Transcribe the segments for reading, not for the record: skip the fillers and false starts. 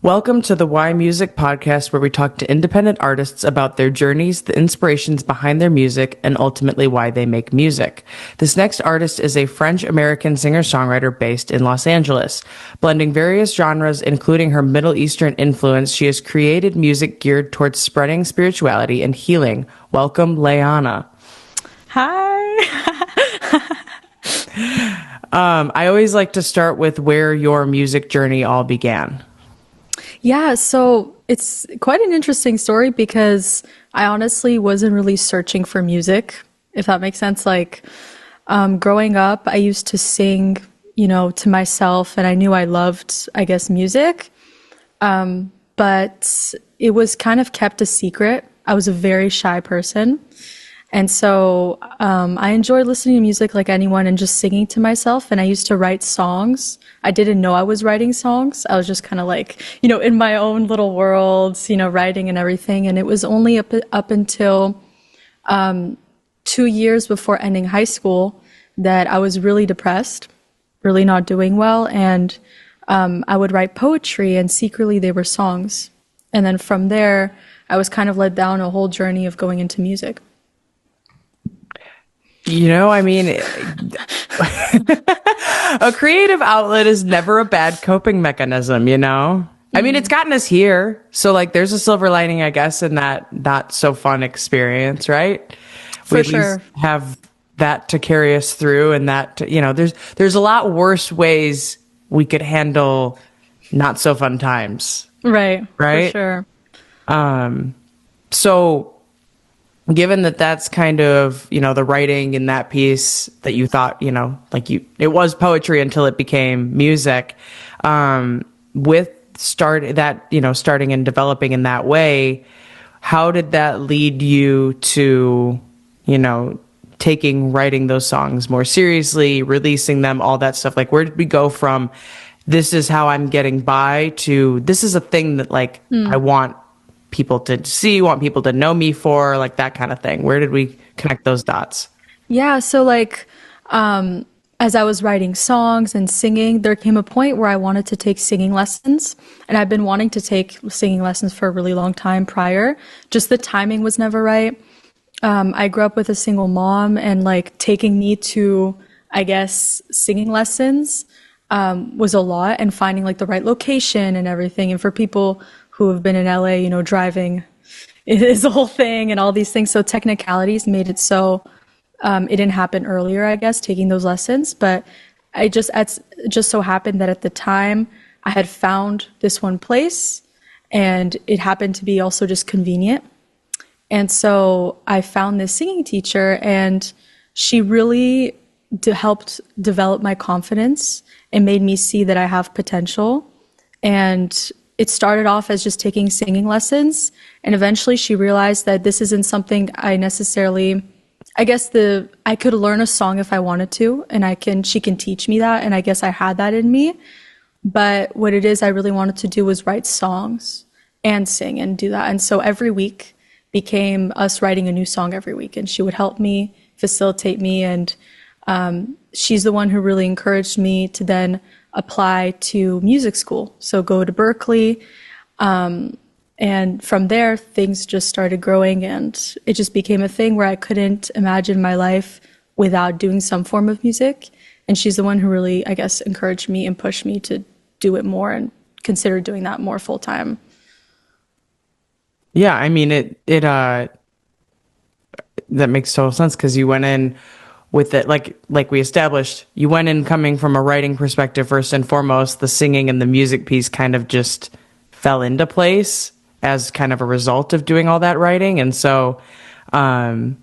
Welcome to the Why Music podcast, where we talk to independent artists about their journeys, the inspirations behind their music, and ultimately why they make music. This next artist is a French-American singer-songwriter based in Los Angeles. Blending various genres, including her Middle Eastern influence, she has created music geared towards spreading spirituality and healing. Welcome, Léana. Hi. I always like to start with where your music journey all began. Yeah, so it's quite an interesting story because I honestly wasn't really searching for music, if that makes sense. Growing up, I used to sing, to myself, and I knew I loved, music. But it was kind of kept a secret. I was a very shy person. And so I enjoyed listening to music like anyone and just singing to myself. And I used to write songs. I didn't know I was writing songs. I was just kind of in my own little worlds, writing and everything. And it was only up until 2 years before ending high school that I was really depressed, really not doing well. And I would write poetry, and secretly they were songs. And then from there, I was kind of led down a whole journey of going into music. A creative outlet is never a bad coping mechanism, it's gotten us here. So there's a silver lining, I guess, in that not so fun experience, right? For we at sure. least have that to carry us through, and that, there's a lot worse ways we could handle not so fun times. Right. Right. For sure. So given that that's kind of, the writing in that piece that you thought, it was poetry until it became music, starting and developing in that way, how did that lead you to, taking writing those songs more seriously, releasing them, all that stuff? Where did we go from this is how I'm getting by to this is a thing that I want people to see, want people to know me for, that kind of thing? Where did we connect those dots? Yeah, so as I was writing songs and singing, there came a point where I wanted to take singing lessons, and I've been wanting to take singing lessons for a really long time prior. Just the timing was never right. I grew up with a single mom, and taking me to, singing lessons was a lot, and finding the right location and everything. And for people who have been in LA, driving is a whole thing and all these things. So technicalities made it so it didn't happen earlier, I guess, taking those lessons. But it just so happened that at the time I had found this one place, and it happened to be also just convenient. And so I found this singing teacher, and she really helped develop my confidence and made me see that I have potential. And it started off as just taking singing lessons, and eventually she realized that this isn't something I necessarily, I could learn a song if I wanted to, and she can teach me that, and I guess I had that in me. But what it is I really wanted to do was write songs and sing and do that. And so every week became us writing a new song every week, and she would help me, facilitate me, and she's the one who really encouraged me to then apply to music school. So go to Berkeley. And from there, things just started growing, and it just became a thing where I couldn't imagine my life without doing some form of music. And she's the one who really, encouraged me and pushed me to do it more and consider doing that more full time. Yeah. That makes total sense, because you went in with it, like we established, you went in coming from a writing perspective first and foremost. The singing and the music piece kind of just fell into place as kind of a result of doing all that writing. And so, and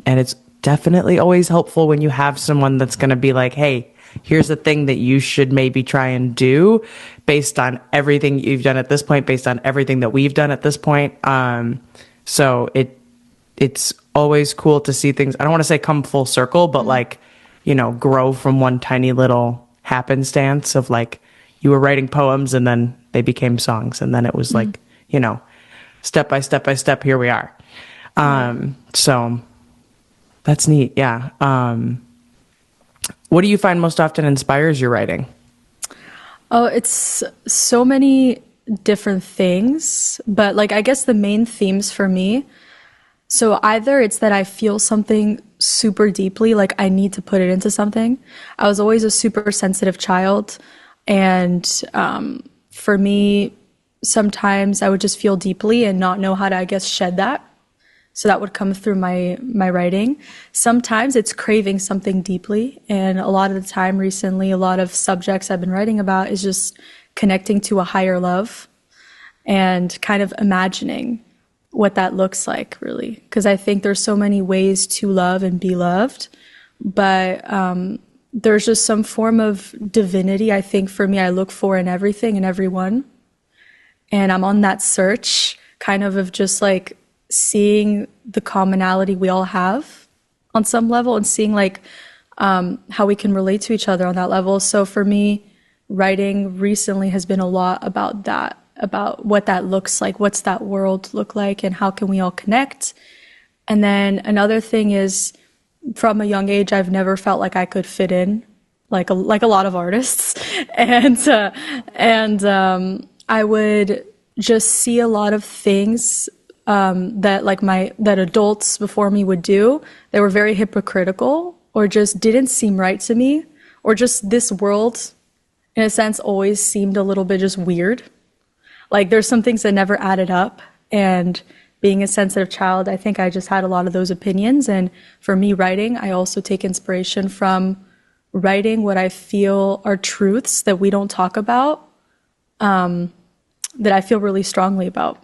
it's definitely always helpful when you have someone that's going to be like, hey, here's the thing that you should maybe try and do based on everything you've done at this point, based on everything that we've done at this point. So it's always cool to see things, I don't want to say come full circle, but grow from one tiny little happenstance of you were writing poems and then they became songs. And then it was step by step by step, here we are. So that's neat. Yeah. What do you find most often inspires your writing? Oh, it's so many different things, but like I guess the main themes for me, so either it's that I feel something super deeply, like I need to put it into something. I was always a super sensitive child, and for me, sometimes I would just feel deeply and not know how to, I guess, shed that. So that would come through my writing. Sometimes it's craving something deeply, and a lot of the time recently, a lot of subjects I've been writing about is just connecting to a higher love and kind of imagining what that looks like, really. Because I think there's so many ways to love and be loved, but there's just some form of divinity, I think, for me, I look for in everything and everyone. And I'm on that search kind of just like seeing the commonality we all have on some level and seeing like how we can relate to each other on that level. So for me, writing recently has been a lot about that, about what that looks like, what's that world look like, and how can we all connect. And then another thing is, from a young age, I've never felt like I could fit in, like a lot of artists, and I would just see a lot of things that adults before me would do. They were very hypocritical, or just didn't seem right to me, or just this world, in a sense, always seemed a little bit just weird. Like there's some things that never added up, and being a sensitive child, I think I just had a lot of those opinions. And for me, writing, I also take inspiration from writing what I feel are truths that we don't talk about, that I feel really strongly about.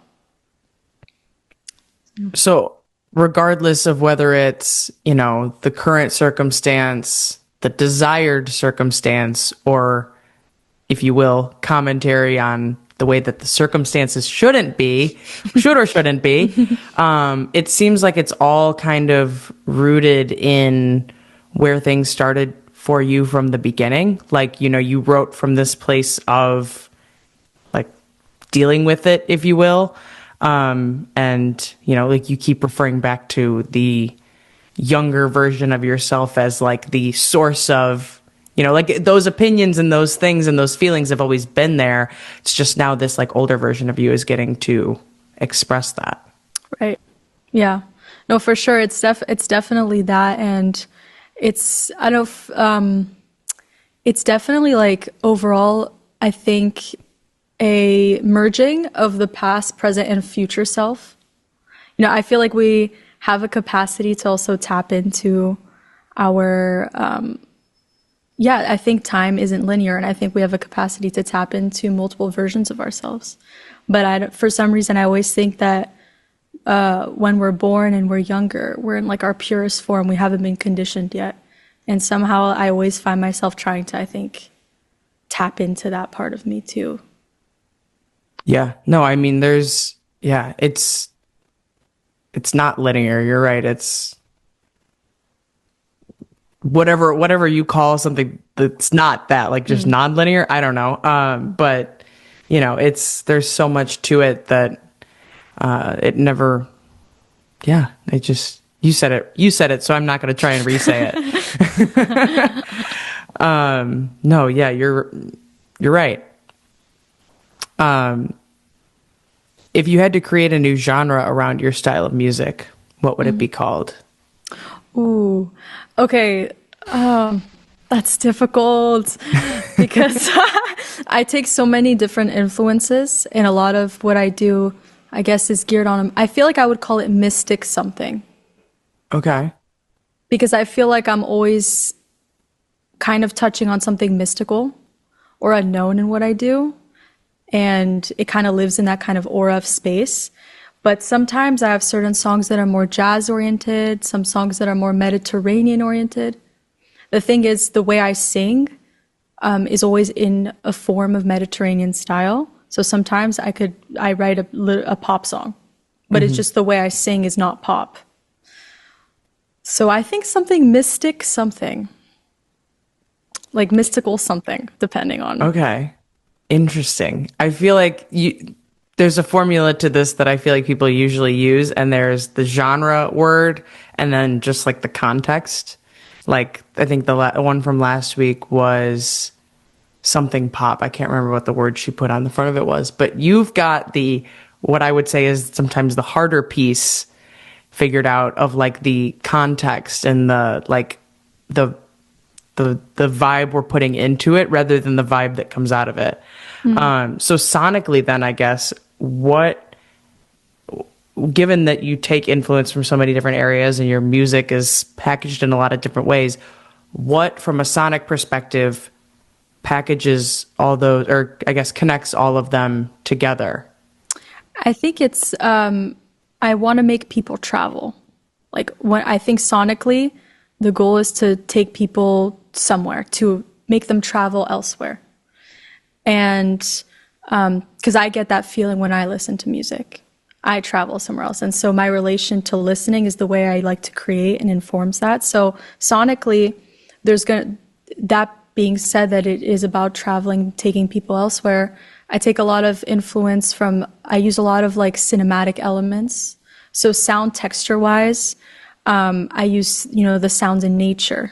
So regardless of whether it's, the current circumstance, the desired circumstance, or, if you will, commentary on the way that the circumstances should or shouldn't be, it seems like it's all kind of rooted in where things started for you from the beginning. Like, you wrote from this place of like dealing with it, if you will. And, like you keep referring back to the younger version of yourself as like the source of, like those opinions and those things and those feelings have always been there. It's just now this like older version of you is getting to express that. Right. Yeah. No, for sure. It's definitely that. And it's definitely like overall, I think a merging of the past, present, and future self. I feel like we have a capacity to also tap into our, I think time isn't linear, and I think we have a capacity to tap into multiple versions of ourselves. But for some reason, I always think that when we're born and we're younger, we're in like our purest form. We haven't been conditioned yet. And somehow I always find myself trying to, I think, tap into that part of me too. Yeah. No, I mean, it's not linear. You're right. It's whatever you call something that's not that, like just non-linear. I don't know. But there's so much to it that it never, you said it. So I'm not going to try and re-say it. No, yeah, you're right. If you had to create a new genre around your style of music, what would it be called? Ooh, okay. That's difficult because I take so many different influences, and a lot of what I do, I guess, is geared on, I feel like I would call it mystic something. Okay. Because I feel like I'm always kind of touching on something mystical or unknown in what I do. And it kind of lives in that kind of aura of space. But sometimes I have certain songs that are more jazz-oriented, some songs that are more Mediterranean-oriented. The thing is, the way I sing is always in a form of Mediterranean style. So sometimes I write a pop song, but it's just the way I sing is not pop. So I think something mystic something. Like mystical something, depending on. Okay. Interesting. I feel like there's a formula to this that I feel like people usually use, and there's the genre word and then just like the context. Like I think the one from last week was something pop. I can't remember what the word she put on the front of it was, but you've got what I would say is sometimes the harder piece figured out of like the context and the vibe we're putting into it rather than the vibe that comes out of it. So sonically then, I guess, given that you take influence from so many different areas and your music is packaged in a lot of different ways, what from a sonic perspective packages all those, or I guess connects all of them together? I think it's, I want to make people travel. Like when I think sonically, the goal is to take people somewhere, to make them travel elsewhere. And because I get that feeling when I listen to music, I travel somewhere else. And so my relation to listening is the way I like to create and informs that. So sonically, that being said, that it is about traveling, taking people elsewhere, I take a lot of influence I use a lot of like cinematic elements. So sound texture wise, I use, the sounds in nature.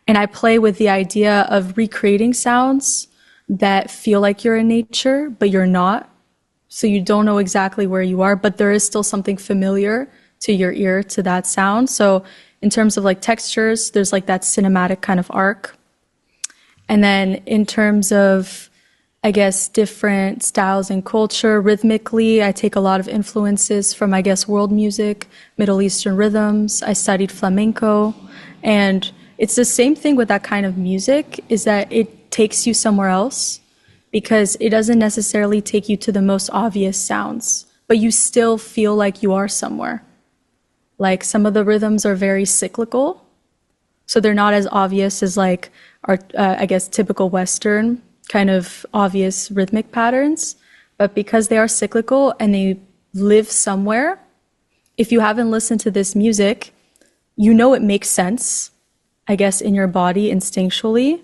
And I play with the idea of recreating sounds that feel like you're in nature, but you're not. So you don't know exactly where you are, but there is still something familiar to your ear to that sound. So in terms of like textures, there's like that cinematic kind of arc. And then in terms of, I guess, different styles and culture, rhythmically, I take a lot of influences from, I guess, world music, Middle Eastern rhythms. I studied flamenco. And it's the same thing with that kind of music, is that it takes you somewhere else, because it doesn't necessarily take you to the most obvious sounds, but you still feel like you are somewhere. Like some of the rhythms are very cyclical, so they're not as obvious as like our, I guess, typical Western kind of obvious rhythmic patterns. But because they are cyclical and they live somewhere, if you haven't listened to this music, it makes sense, I guess, in your body instinctually,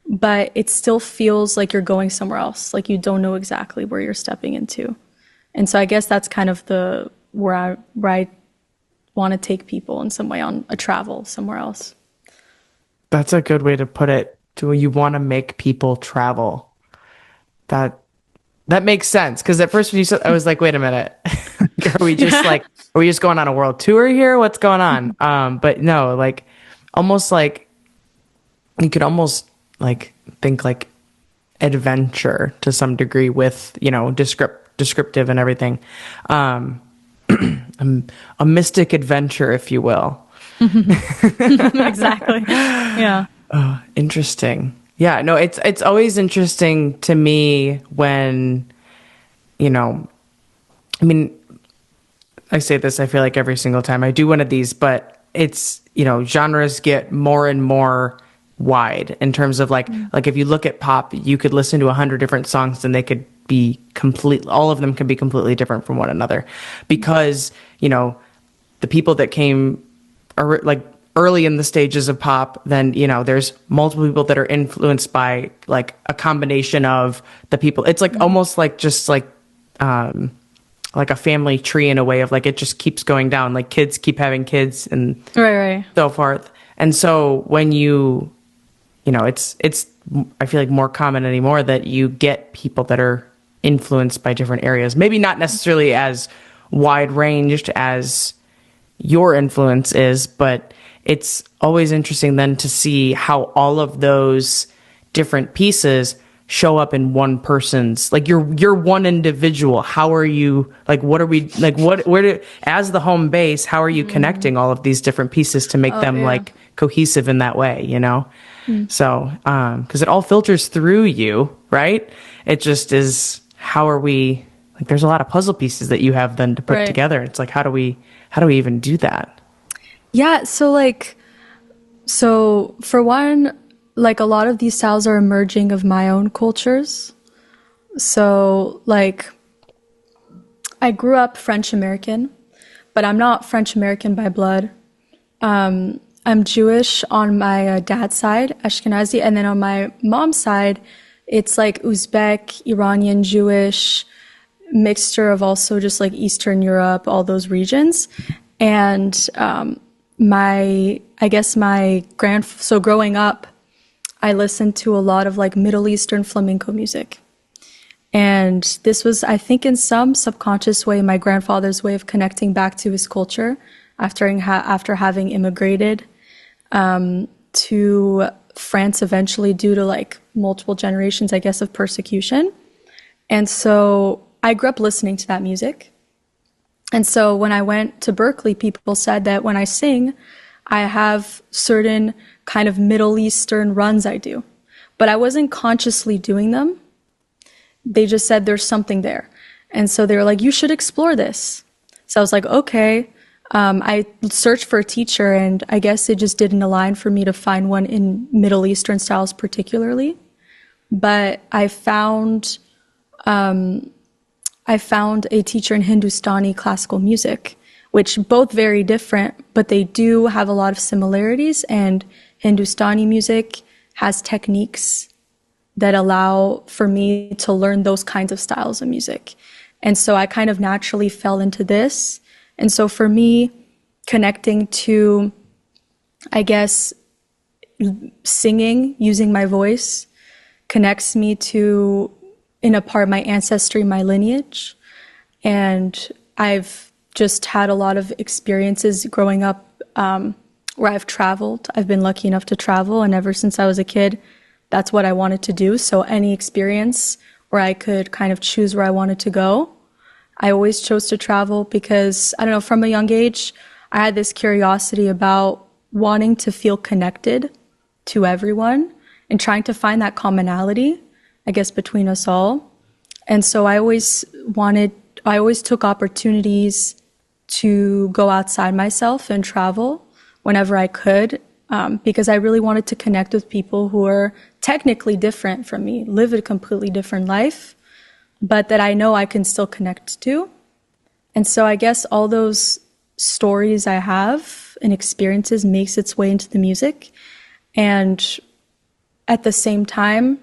but it still feels like you're going somewhere else, like you don't know exactly where you're stepping into. And so I guess that's kind of where I want to take people in some way on a travel somewhere else. That's a good way to put it. You want to make people travel. That makes sense, because at first when you said, I was like, wait a minute, are we just going on a world tour here? What's going on? But no, like almost like you could almost like think like adventure to some degree with, descriptive and everything. A mystic adventure, if you will. Exactly. Yeah. Oh, interesting. Yeah, no, it's always interesting to me when, I say this, I feel like every single time I do one of these, but it's, genres get more and more wide in terms of like if you look at pop, you could listen to 100 different songs and they could be all of them can be completely different from one another, because, the people that came like early in the stages of pop, then, there's multiple people that are influenced by like a combination of the people. It's like almost like just like a family tree in a way of like, it just keeps going down, like kids keep having kids and right. so forth. And so when it's I feel like more common anymore that you get people that are influenced by different areas, maybe not necessarily as wide ranged as your influence is, but it's always interesting then to see how all of those different pieces show up in one person's, like you're one individual. How are you, like, what are we, like, as the home base, how are you connecting all of these different pieces to make them like cohesive in that way, So, cause it all filters through you, right? It just is, how are we, like, there's a lot of puzzle pieces that you have then to put together. It's like, how do we even do that? Yeah. So for one, like a lot of these styles are emerging of my own cultures. So like I grew up French American, but I'm not French American by blood. I'm Jewish on my dad's side, Ashkenazi, and then on my mom's side, it's like Uzbek, Iranian, Jewish, mixture of also just like Eastern Europe, all those regions. And so growing up, I listened to a lot of like Middle Eastern flamenco music. And this was, I think, in some subconscious way, my grandfather's way of connecting back to his culture after having immigrated to France eventually due to like multiple generations, I guess, of persecution. And so I grew up listening to that music. And so when I went to Berkeley, people said that when I sing, I have certain kind of Middle Eastern runs I do. But I wasn't consciously doing them. They just said there's something there. And so they were like, you should explore this. So I was like, okay. I searched for a teacher, and I guess it just didn't align for me to find one in Middle Eastern styles particularly. But I found a teacher in Hindustani classical music, which both very different, but they do have a lot of similarities. And Hindustani music has techniques that allow for me to learn those kinds of styles of music. And so I kind of naturally fell into this. And so for me, connecting to, I guess, singing, using my voice, connects me to, in a part, my ancestry, my lineage. And I've just had a lot of experiences growing up where I've traveled. I've been lucky enough to travel, and ever since I was a kid, that's what I wanted to do. So any experience where I could kind of choose where I wanted to go, I always chose to travel because, I don't know, from a young age, I had this curiosity about wanting to feel connected to everyone and trying to find that commonality, I guess, between us all. And so I always took opportunities to go outside myself and travel whenever I could, because I really wanted to connect with people who are technically different from me, live a completely different life, but that I know I can still connect to. And so I guess all those stories I have and experiences makes its way into the music. And at the same time,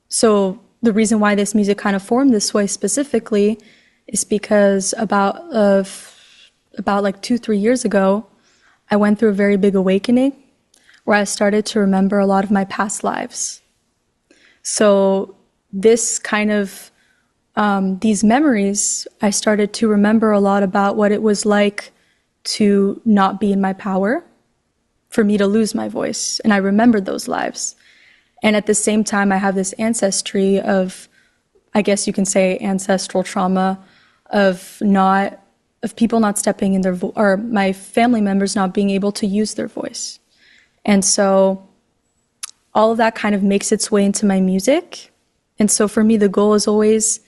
so the reason why this music kind of formed this way specifically is because about 2-3 years ago, I went through a very big awakening where I started to remember a lot of my past lives. So this kind of, these memories, I started to remember a lot about what it was like to not be in my power, for me to lose my voice. And I remembered those lives. And at the same time, I have this ancestry of, I guess you can say, ancestral trauma of people not stepping in their or my family members not being able to use their voice. And so all of that kind of makes its way into my music. And so for me, the goal is always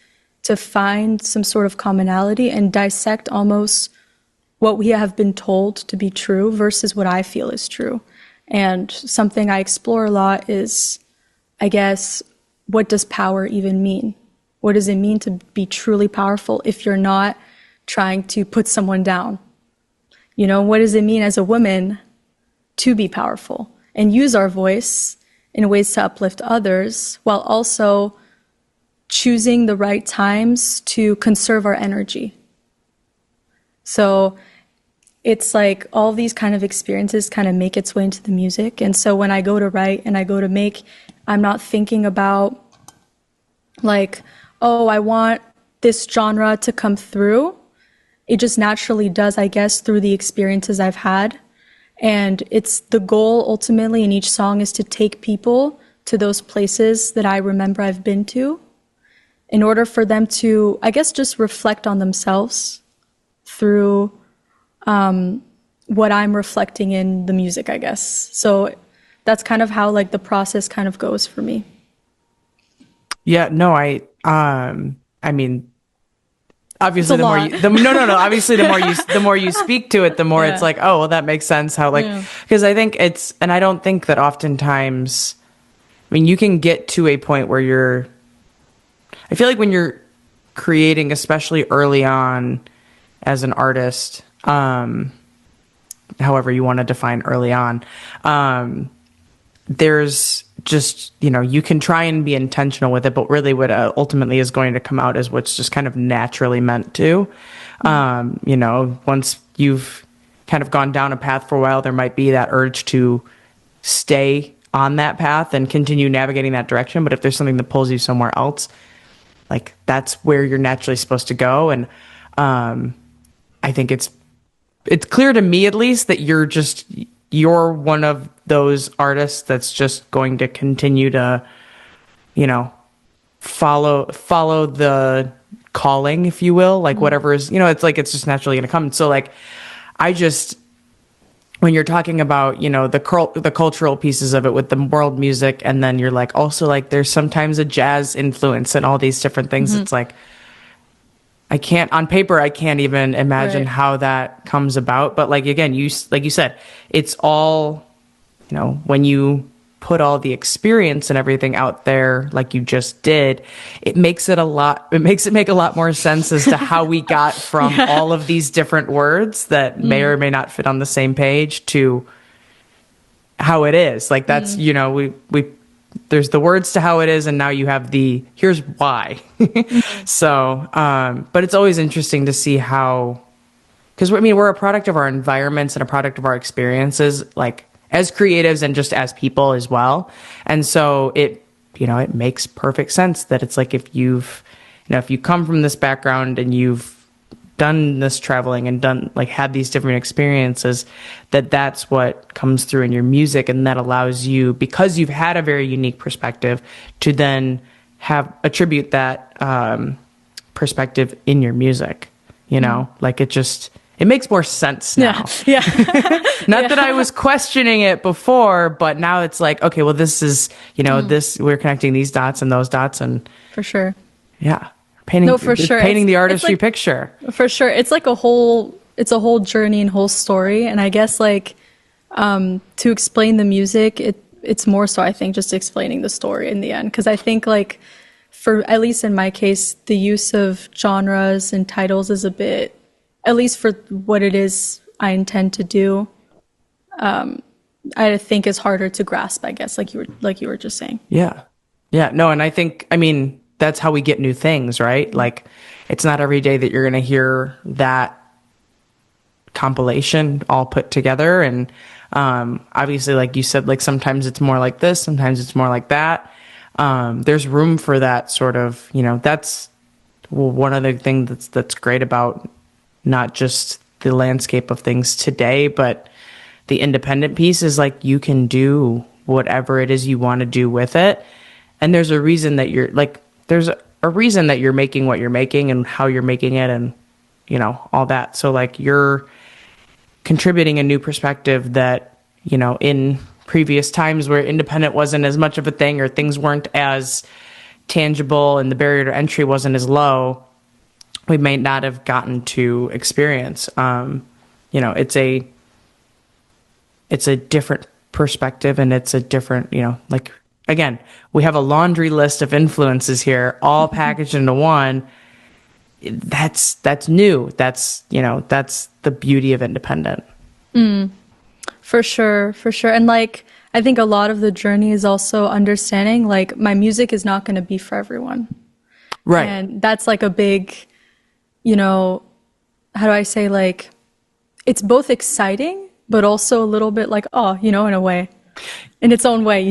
to find some sort of commonality and dissect almost what we have been told to be true versus what I feel is true. And something I explore a lot is, I guess, what does power even mean? What does it mean to be truly powerful if you're not trying to put someone down? You know, what does it mean as a woman to be powerful and use our voice in ways to uplift others while also choosing the right times to conserve our energy? So it's like all these kind of experiences kind of make its way into the music. And so when I go to write and I go to make, I'm not thinking about like, oh, I want this genre to come through. It just naturally does, I guess, through the experiences I've had. And it's the goal ultimately in each song is to take people to those places that I remember I've been to in order for them to, I guess, just reflect on themselves through what I'm reflecting in the music, I guess. So that's kind of how like the process kind of goes for me. Yeah, no, I mean, obviously obviously the more you speak to it, the more it's like, oh, well, that makes sense how like, because I think and I don't think that oftentimes, I mean, you can get to a point where I feel like when you're creating, especially early on as an artist, however you want to define early on, there's just, you can try and be intentional with it, but really what ultimately is going to come out is what's just kind of naturally meant to. Once you've kind of gone down a path for a while, there might be that urge to stay on that path and continue navigating that direction. But if there's something that pulls you somewhere else, like that's where you're naturally supposed to go. And I think it's clear to me, at least, that you're one of those artists that's just going to continue to, follow the calling, if you will, like whatever is, it's like, it's just naturally going to come. So like, when you're talking about, the cultural pieces of it with the world music, and then you're like, also like, there's sometimes a jazz influence and all these different things. It's like, on paper, I can't even imagine how that comes about. But like, again, like you said, it's all, when you put all the experience and everything out there, like you just did, it makes it make a lot more sense as to how we got from all of these different words that may or may not fit on the same page to how it is. Like that's, there's the words to how it is, and now you have here's why. So, but it's always interesting to see how, because we're a product of our environments and a product of our experiences, like as creatives and just as people as well. And so it makes perfect sense that it's like, if you come from this background and you've done this traveling and had these different experiences, that's what comes through in your music. And that allows you, because you've had a very unique perspective, to then attribute that perspective in your music, like it makes more sense now. Yeah. Not that I was questioning it before, but now it's like, okay, well, this is, we're connecting these dots and those dots, and for sure. Yeah. Painting the artistry picture. For sure. It's like it's a whole journey and whole story. And I guess like, to explain the music, it's more so, I think, just explaining the story in the end. 'Cause I think like, for, at least in my case, the use of genres and titles is a bit, at least for what it is I intend to do, I think is harder to grasp, I guess, like you were just saying. Yeah. Yeah. No, and I think, that's how we get new things, right? Like, it's not every day that you're going to hear that compilation all put together. And obviously, like you said, like sometimes it's more like this, sometimes it's more like that. There's room for that sort of, that's one other thing that's great about not just the landscape of things today, but the independent piece is like, you can do whatever it is you want to do with it. And there's a reason that you're making what you're making and how you're making it, and, all that. So like, you're contributing a new perspective that, in previous times where independent wasn't as much of a thing, or things weren't as tangible and the barrier to entry wasn't as low, we may not have gotten to experience. It's a different perspective, and it's a different, like, again, we have a laundry list of influences here, all packaged into one. That's new. That's the beauty of independent. For sure. And like, I think a lot of the journey is also understanding, like, my music is not going to be for everyone. Right. And that's like a big, how do I say, like, it's both exciting, but also a little bit like, in a way, in its own way,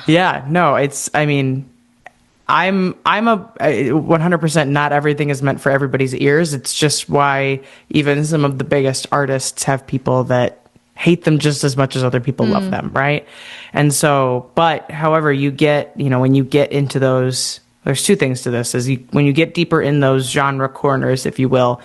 Yeah, no, I'm a 100%, not everything is meant for everybody's ears. It's just why even some of the biggest artists have people that hate them just as much as other people love them, right? And so, but however you get, when you get into those, there's two things to this, when you get deeper in those genre corners, if you will,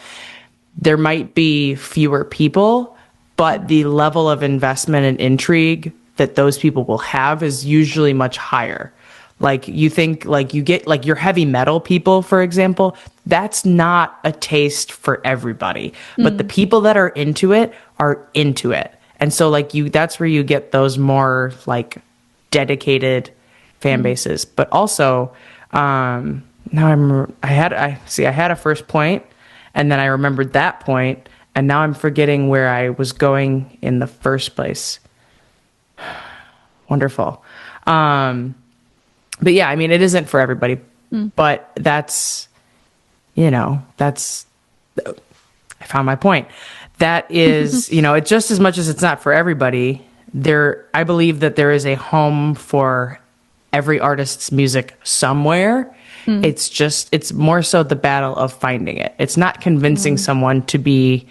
there might be fewer people, but the level of investment and intrigue that those people will have is usually much higher. Like, you think, like, you get, like, your heavy metal people, for example, that's not a taste for everybody. But the people that are into it are into it. And so, like, that's where you get those more, like, dedicated fan bases. But also, I had a first point, and then I remembered that point, and now I'm forgetting where I was going in the first place. Wonderful. But yeah, it isn't for everybody, but I found my point. that is, it just as much as it's not for everybody, I believe that there is a home for every artist's music somewhere. It's more so the battle of finding it. It's not convincing someone to be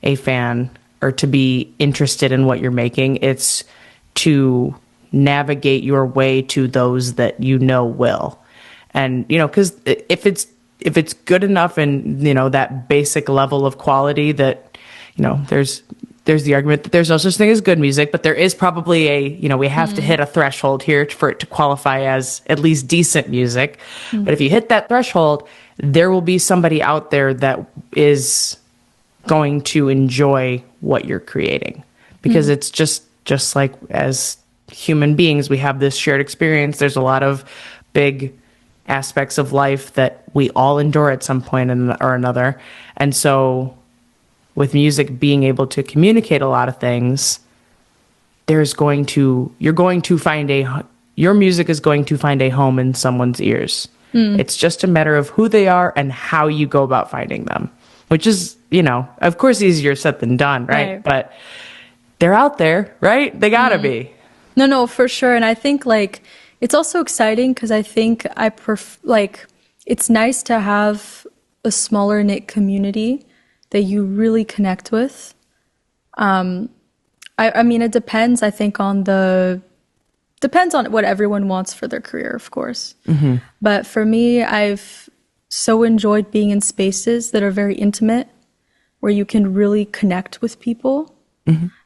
a fan or to be interested in what you're making. It's to navigate your way to those that will. And, because if it's good enough and, that basic level of quality that, there's the argument that there's no such thing as good music, but there is probably we have to hit a threshold here for it to qualify as at least decent music. But if you hit that threshold, there will be somebody out there that is going to enjoy what you're creating, because it's just like as human beings, we have this shared experience. There's a lot of big aspects of life that we all endure at some point or another. And so with music being able to communicate a lot of things, your music is going to find a home in someone's ears. It's just a matter of who they are and how you go about finding them, which is, of course, easier said than done, right? But they're out there, right? They gotta be. No, for sure. And I think it's also exciting because I think it's nice to have a smaller knit community that you really connect with. I mean, it depends, I think, depends on what everyone wants for their career, of course. But for me, I've so enjoyed being in spaces that are very intimate, where you can really connect with people.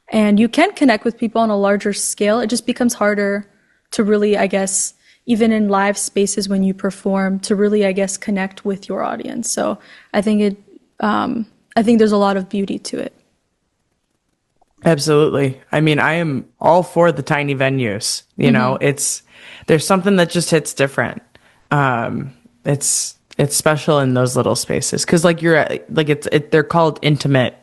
And you can connect with people on a larger scale. It just becomes harder to really, I guess, even in live spaces when you perform, to really, I guess, connect with your audience. So I think there's a lot of beauty to it. Absolutely. I mean, I am all for the tiny venues. There's something that just hits different. It's special in those little spaces because they're called intimate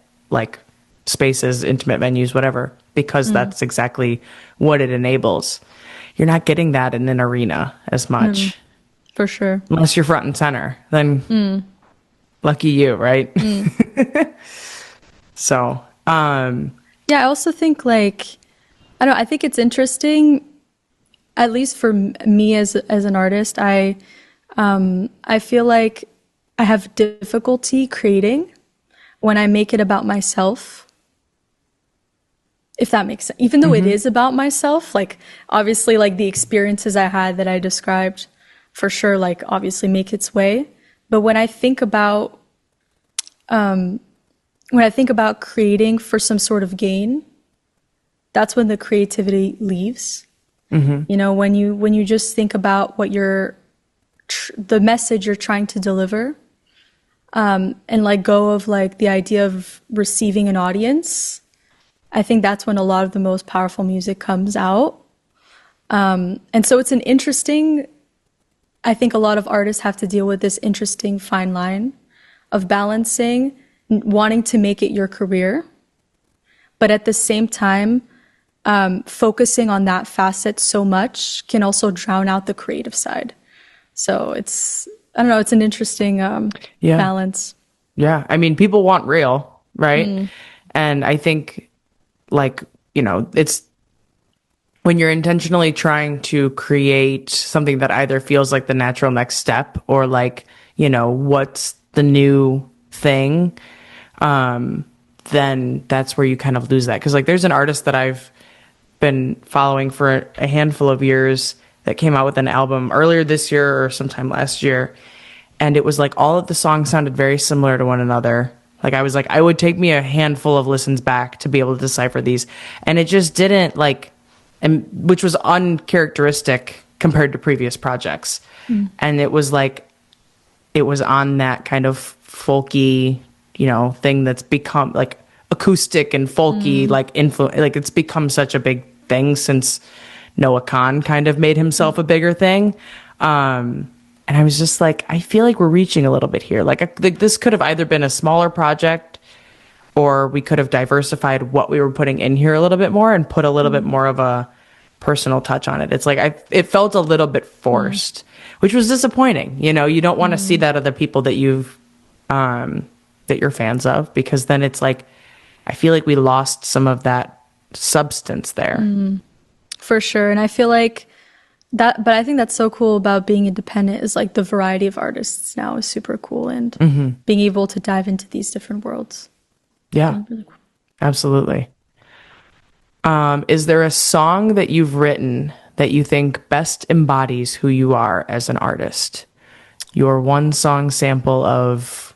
spaces, intimate venues, whatever, because that's exactly what it enables. You're not getting that in an arena as much. For sure. Unless you're front and center, then lucky you, right? So, yeah, I also think I think it's interesting, at least for me as an artist, I feel like I have difficulty creating when I make it about myself. If that makes sense. Even though it is about myself, obviously the experiences I had that I described for sure, obviously make its way. But when I think about creating for some sort of gain, that's when the creativity leaves. When you just think about what the message you're trying to deliver, and let go of the idea of receiving an audience, I think that's when a lot of the most powerful music comes out. And so it's I think a lot of artists have to deal with this interesting fine line of balancing wanting to make it your career, but at the same time, focusing on that facet so much can also drown out the creative side. So it's an interesting balance. Yeah. I mean, people want real, right? And I think it's when you're intentionally trying to create something that either feels like the natural next step or what's the new thing, then that's where you kind of lose that. Because there's an artist that I've been following for a handful of years that came out with an album earlier this year or sometime last year, and it was all of the songs sounded very similar to one another. I would take me a handful of listens back to be able to decipher these, and it just didn't which was uncharacteristic compared to previous projects. And it was it was on that kind of folky, thing that's become acoustic and folky, it's become such a big thing since Noah Kahn kind of made himself a bigger thing. And I was just I feel like we're reaching a little bit here. This could have either been a smaller project, or we could have diversified what we were putting in here a little bit more and put a little bit more of a personal touch on it. It's it felt a little bit forced, which was disappointing. You don't want to see that other people that you're fans of, because then it's I feel like we lost some of that substance there. For sure. And I feel like that, but I think that's so cool about being independent is like the variety of artists now is super cool, and being able to dive into these different worlds. Yeah, Really cool. absolutely. Is there a song that you've written that you think best embodies who you are as an artist? Your one song sample of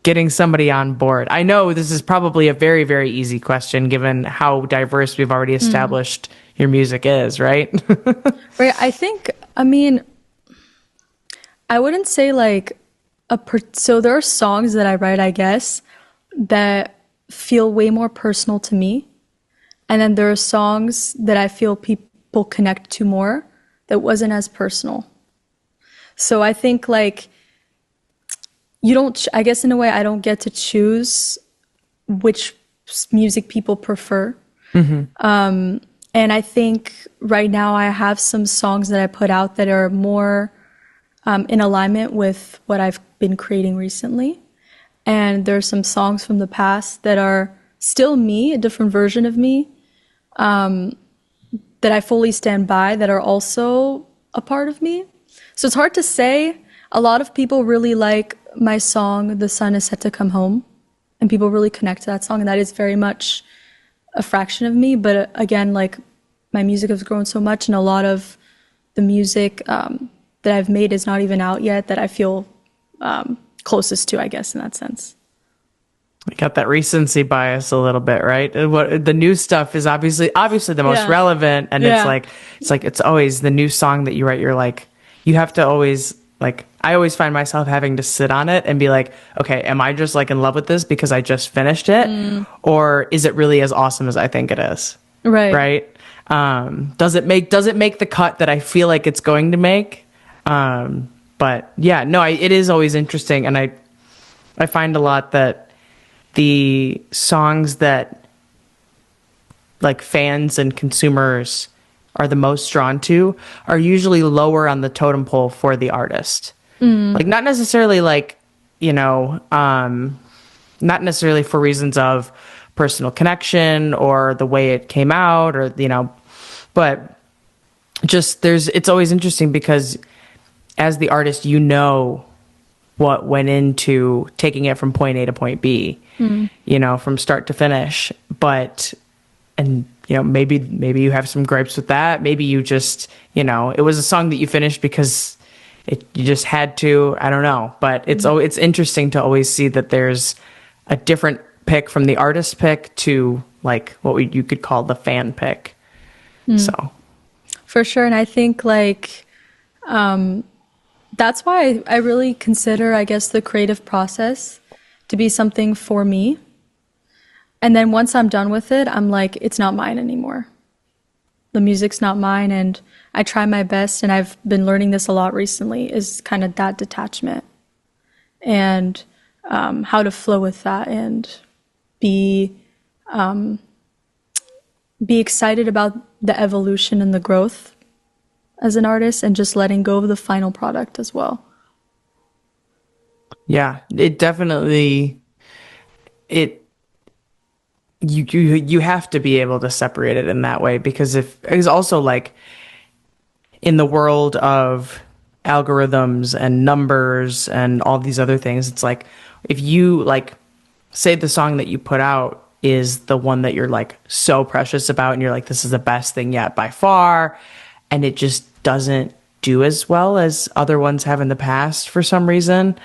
getting somebody on board. I know this is probably a very, very easy question given how diverse we've already established your music is, right? Right. I mean, I wouldn't say like so there are songs that I write, I guess, that feel way more personal to me. And then there are songs that I feel people connect to more that wasn't as personal. So I think like I guess in a way I don't get to choose which music people prefer. And I think right now I have some songs that I put out that are more in alignment with what I've been creating recently. And there are some songs from the past that are still me, a different version of me, that I fully stand by, that are also a part of me. So it's hard to say. A lot of people really like my song, The Sun Is Set to Come Home, and people really connect to that song, and that is very much a fraction of me. But again, like my music has grown so much, and a lot of the music that I've made is not even out yet that I feel closest to, I guess, in that sense. We got that recency bias a little bit, right? What the new stuff is obviously the most relevant, and it's always the new song that you write. You're like, you have to always like. I always find myself having to sit on it and be like, okay, am I just like in love with this because I just finished it, or is it really as awesome as I think it is? Right. Right. Does it make the cut that I feel like it's going to make? But yeah, no, it is always interesting, and I find a lot that the songs that like fans and consumers are the most drawn to are usually lower on the totem pole for the artist. Like not necessarily like, not necessarily for reasons of personal connection or the way it came out or, but just it's always interesting because as the artist, what went into taking it from point A to point B, from start to finish. Maybe you have some gripes with that. Maybe you just, it was a song that you finished because you just had to. I don't know. But it's interesting to always see that there's a different pick from the artist pick to like what you could call the fan pick. So for sure. And I think like that's why I really consider, I guess, the creative process to be something for me. And then once I'm done with it, I'm like, it's not mine anymore. The music's not mine, and I try my best, and I've been learning this a lot recently, is kind of that detachment and how to flow with that and be excited about the evolution and the growth as an artist, and just letting go of the final product as well. Yeah, it definitely, you have to be able to separate it in that way, because it's also like in the world of algorithms and numbers and all these other things, it's like if you like say the song that you put out is the one that you're like so precious about and you're like, this is the best thing yet by far, and it just doesn't do as well as other ones have in the past for some reason,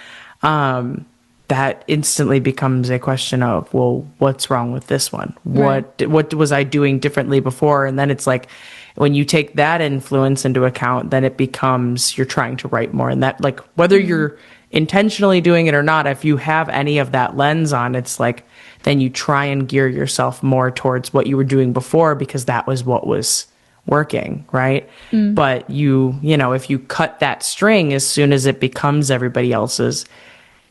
that instantly becomes a question of, well, what's wrong with this one? Right. What was I doing differently before? And then it's like, when you take that influence into account, then it becomes you're trying to write more. And that, like, whether you're intentionally doing it or not, if you have any of that lens on, it's like, then you try and gear yourself more towards what you were doing before because that was what was working, right? But if you cut that string as soon as it becomes everybody else's,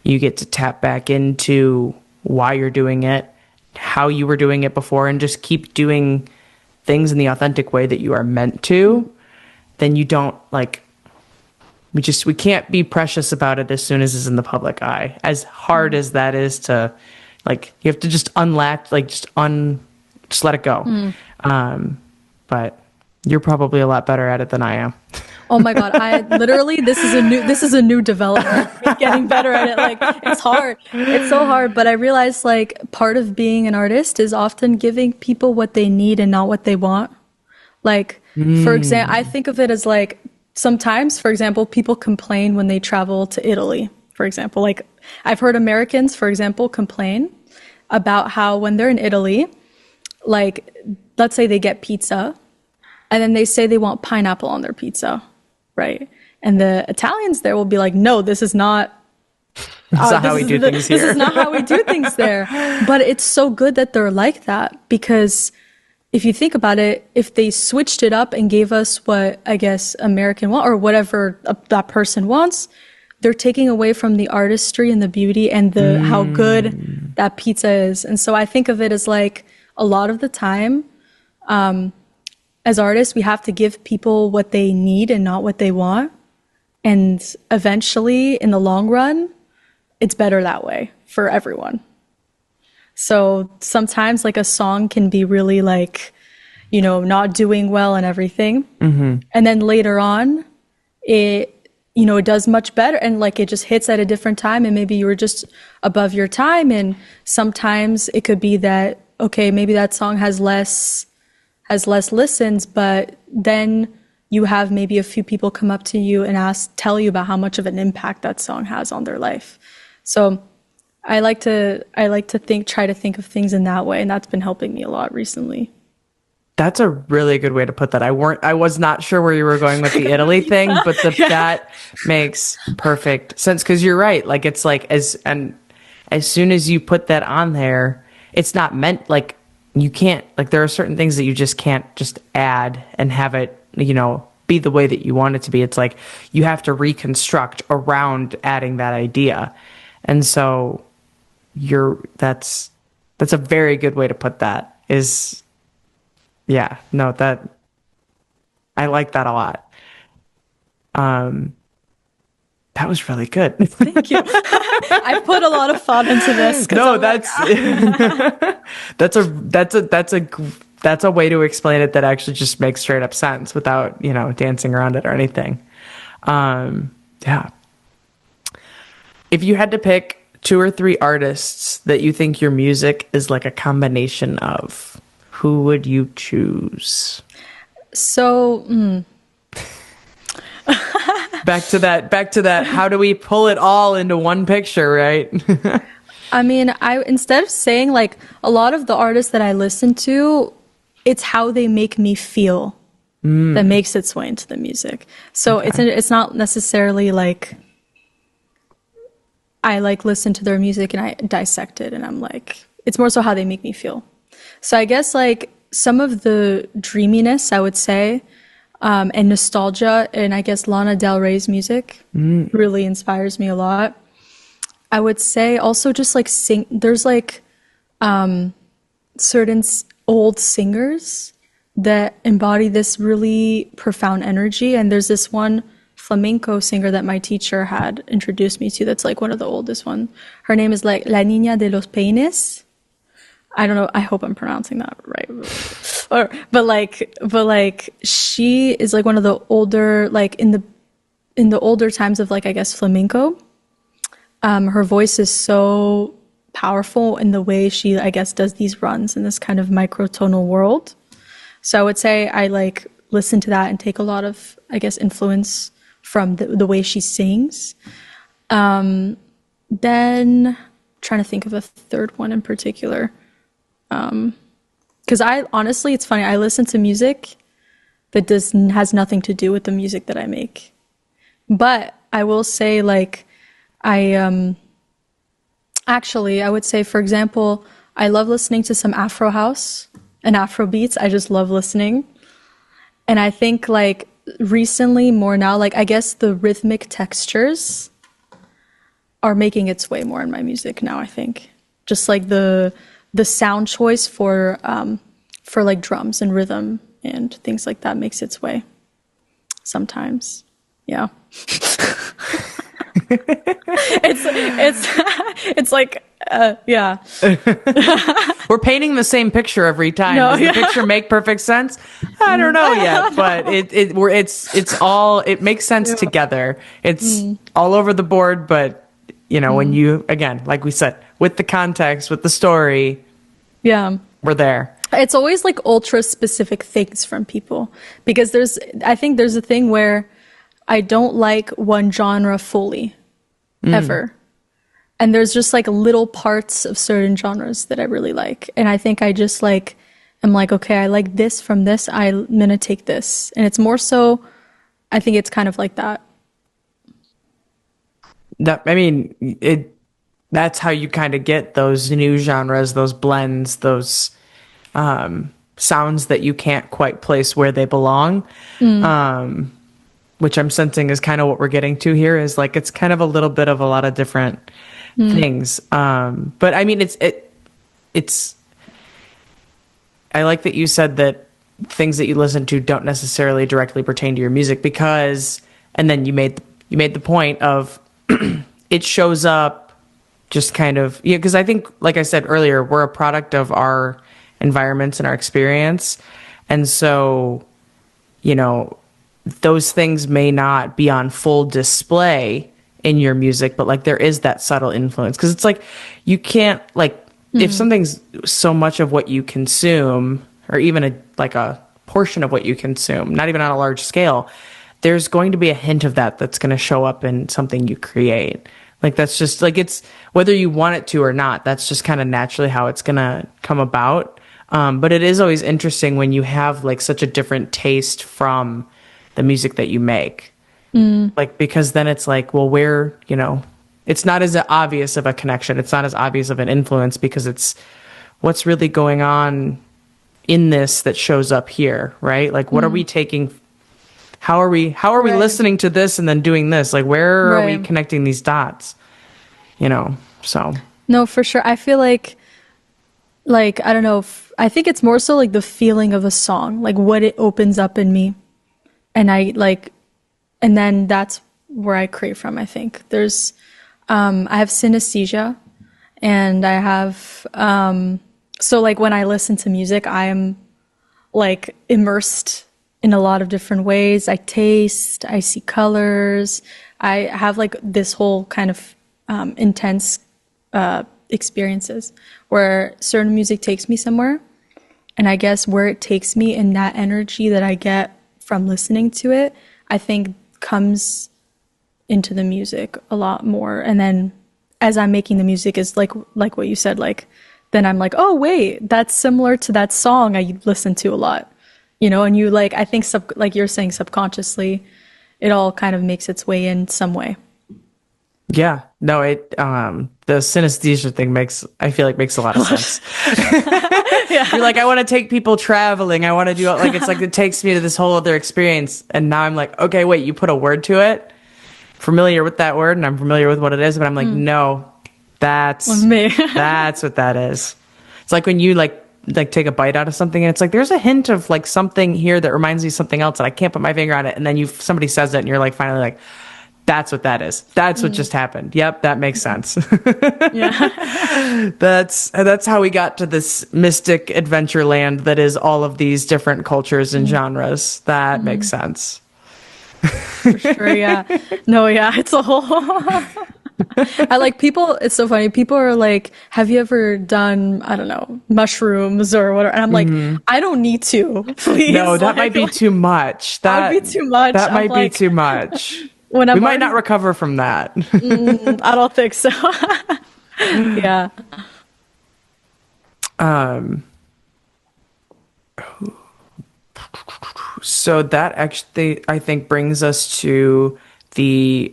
you get to tap back into why you're doing it, how you were doing it before, and just keep doing things in the authentic way that you are meant to. Then you don't we can't be precious about it as soon as it's in the public eye. As hard as that is to Like you have to just unlatch, like just let it go. But you're probably a lot better at it than I am. Oh my God, I literally, this is a new development, getting better at it. Like, it's hard. It's so hard. But I realized, like, part of being an artist is often giving people what they need and not what they want. Like, for example, I think of it as like, sometimes, for example, people complain when they travel to Italy, for example. Like, I've heard Americans, for example, complain about how when they're in Italy, like, let's say they get pizza, and then they say they want pineapple on their pizza, right? And the Italians there will be like, no, this is not how we do things here. This is not how we do things there. But it's so good that they're like that, because if you think about it, if they switched it up and gave us what, I guess, American want, or whatever that person wants, they're taking away from the artistry and the beauty and the how good that pizza is. And so I think of it as like, a lot of the time, as artists, we have to give people what they need and not what they want. And eventually, in the long run, it's better that way for everyone. So sometimes like a song can be really like, you know, not doing well and everything. And then later on, it, you know, it does much better, and like it just hits at a different time, and maybe you were just above your time. And sometimes it could be that, okay, maybe that song has less listens, but then you have maybe a few people come up to you and tell you about how much of an impact that song has on their life. So I like to try to think of things in that way, and that's been helping me a lot recently. That's a really good way to put that. I was not sure where you were going with the Italy thing, but that makes perfect sense, because you're right. Like, it's like as soon as you put that on there, it's not meant, like, you can't, like, there are certain things that you just can't just add and have it, you know, be the way that you want it to be. It's like you have to reconstruct around adding that idea. And so that's a very good way to put that. Yeah, no, that I like that a lot. That was really good. Thank you. I put a lot of thought into this. No, that's a way to explain it that actually just makes straight up sense without, you know, dancing around it or anything. Yeah. If you had to pick 2 or 3 artists that you think your music is like a combination of, who would you choose? So, Back to that. How do we pull it all into one picture, right? I mean, instead of saying like a lot of the artists that I listen to, it's how they make me feel that makes its way into the music. So it's not necessarily like I like listen to their music and I dissect it, and I'm like, it's more so how they make me feel. So I guess like some of the dreaminess, I would say, and nostalgia, and I guess Lana Del Rey's music really inspires me a lot. I would say also just like there's like certain old singers that embody this really profound energy. And there's this one flamenco singer that my teacher had introduced me to that's like one of the oldest ones. Her name is like La Niña de los Peines. I don't know. I hope I'm pronouncing that right. But like she is like one of the older, like in the older times of like, I guess, flamenco. Her voice is so powerful in the way she, I guess, does these runs in this kind of microtonal world. So I would say I like listen to that and take a lot of, I guess, influence from the way she sings. Then trying to think of a third one in particular. Because I honestly, it's funny, I listen to music that has nothing to do with the music that I make. But I will say, like, I would say, for example, I love listening to some Afro house and Afro beats. I just love listening. And I think, like, recently more now, like, I guess the rhythmic textures are making its way more in my music now, I think. Just like the sound choice for like drums and rhythm and things like that makes its way sometimes. Yeah. it's like Yeah. We're painting the same picture every time. No, Does the picture make perfect sense? I don't know yet, but it makes sense together. It's all over the board, but when you, again, like we said, with the context, with the story, Yeah. we're there. It's always like ultra specific things from people, because I think there's a thing where I don't like one genre fully ever. And there's just like little parts of certain genres that I really like. And I think I just like, I'm like, okay, I like this from this. I'm going to take this. And it's more so, I think it's kind of like that. That's how you kind of get those new genres, those blends, those sounds that you can't quite place where they belong. Which I'm sensing is kind of what we're getting to here, is like it's kind of a little bit of a lot of different things. But I mean, it's I like that you said that things that you listen to don't necessarily directly pertain to your music, and then you made the point of it shows up just kind of, because I think, like I said earlier, we're a product of our environments and our experience. And so, those things may not be on full display in your music, but like there is that subtle influence. Because it's like, you can't, like, if something's so much of what you consume, or even a portion of what you consume, not even on a large scale, there's going to be a hint of that's going to show up in something you create. Like, that's just like, it's whether you want it to or not, that's just kind of naturally how it's going to come about. But it is always interesting when you have like such a different taste from the music that you make. Like, because then it's like, well, where, it's not as obvious of a connection. It's not as obvious of an influence, because it's what's really going on in this that shows up here, right? Like, what are we taking? How are we listening to this and then doing this? Like, where are we connecting these dots? So. No, for sure. I feel like, I don't know, I think it's more so like the feeling of a song, like what it opens up in me. And and then that's where I create from, I think. There's, I have synesthesia, and I have, so like when I listen to music, I'm like immersed in a lot of different ways. I taste, I see colors. I have like this whole kind of intense experiences where certain music takes me somewhere. And I guess where it takes me, and that energy that I get from listening to it, I think comes into the music a lot more. And then as I'm making the music, is like what you said, like, then I'm like, oh wait, that's similar to that song I listen to a lot, and you like, I think like you're saying, subconsciously, it all kind of makes its way in some way. Yeah, no, the synesthesia thing makes a lot of sense. Yeah. You're like, I want to take people traveling. I want to do it. Like, it's like, it takes me to this whole other experience. And now I'm like, okay, wait, you put a word to it, familiar with that word, and I'm familiar with what it is, but I'm like, no, that's me. That's what that is. It's like when you like take a bite out of something, and it's like, there's a hint of like something here that reminds me of something else, and I can't put my finger on it. And then somebody says it, and you're like, finally like, that's what that is. That's what just happened. Yep, that makes sense. Yeah. That's how we got to this mystic adventure land that is all of these different cultures and genres. That makes sense. For sure, yeah. No, yeah, it's a whole... I like people, it's so funny. People are like, have you ever done, I don't know, mushrooms or whatever? And I'm like, I don't need to, please. No, that might be too much. That might be too much. That might be too much. We might not recover from that. I don't think so. Yeah. So that actually, I think, brings us to the